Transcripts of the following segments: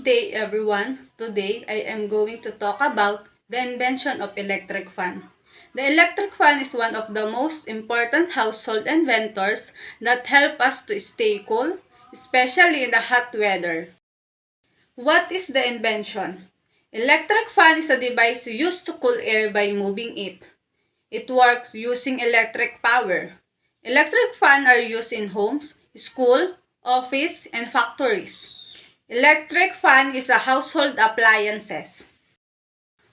Good day everyone. Today I am going to talk about the invention of electric fan. The electric fan is one of the most important household inventors that help us to stay cool, especially in the hot weather. What is the invention? Electric fan is a device used to cool air by moving it. It works using electric power. Electric fans are used in homes, school, office, and factories. Electric fan is a household appliances.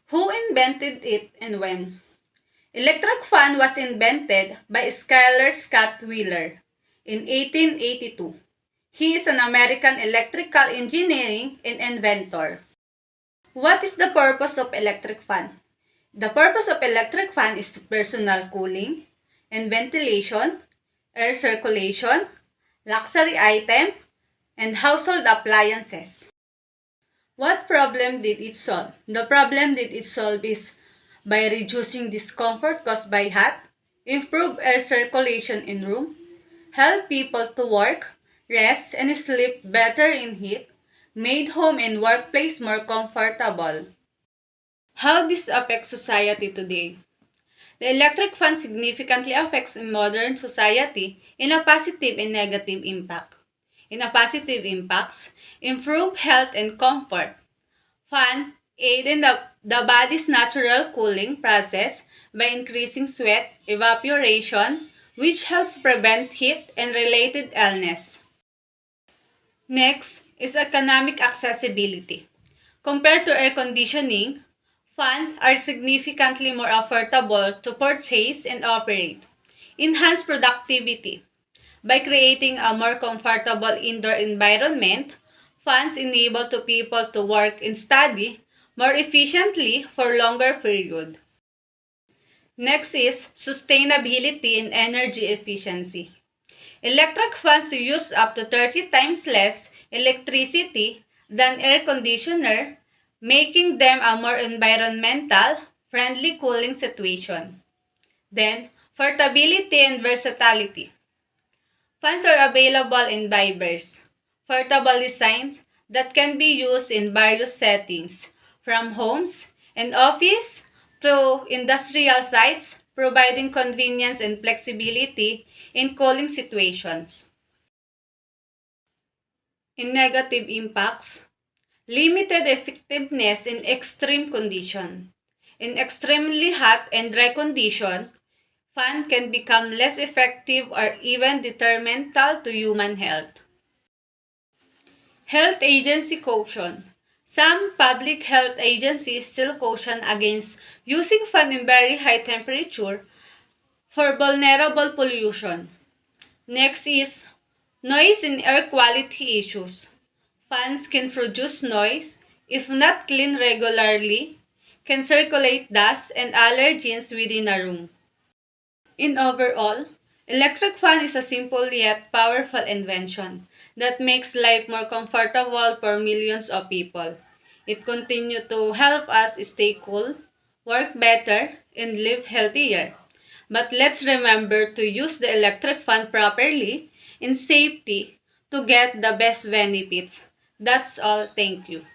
Who invented it and when? Electric fan was invented by Schuyler Scott Wheeler in 1882. He is an American electrical engineering and inventor. What is the purpose of electric fan? The purpose of electric fan is personal cooling and ventilation, air circulation, luxury item, and household appliances. What problem did it solve? The problem that it solve is by reducing discomfort caused by heat, improve air circulation in room, help people to work, rest, and sleep better in heat, made home and workplace more comfortable. How this affects society today? The electric fan significantly affects modern society in a positive and negative impact. In a positive impacts, improve health and comfort. Fan aid in the body's natural cooling process by increasing sweat evaporation, which helps prevent heat and related illness. Next is economic accessibility. Compared to air conditioning, fans are significantly more affordable to purchase and operate. Enhance productivity. By creating a more comfortable indoor environment, fans enable to people to work and study more efficiently for longer period. Next is sustainability and energy efficiency. Electric fans use up to 30 times less electricity than air conditioner, making them a more environmental friendly cooling situation. Then, portability and versatility. Fans are available in diverse, portable designs that can be used in various settings, from homes and office to industrial sites, providing convenience and flexibility in cooling situations. In negative impacts, limited effectiveness in extreme condition. In extremely hot and dry condition, fan can become less effective or even detrimental to human health. Health agency caution. Some public health agencies still caution against using fan in very high temperature for vulnerable pollution. Next is noise and air quality issues. Fans can produce noise if not cleaned regularly, can circulate dust and allergens within a room. In overall, electric fan is a simple yet powerful invention that makes life more comfortable for millions of people. It continues to help us stay cool, work better, and live healthier. But let's remember to use the electric fan properly in safety to get the best benefits. That's all. Thank you.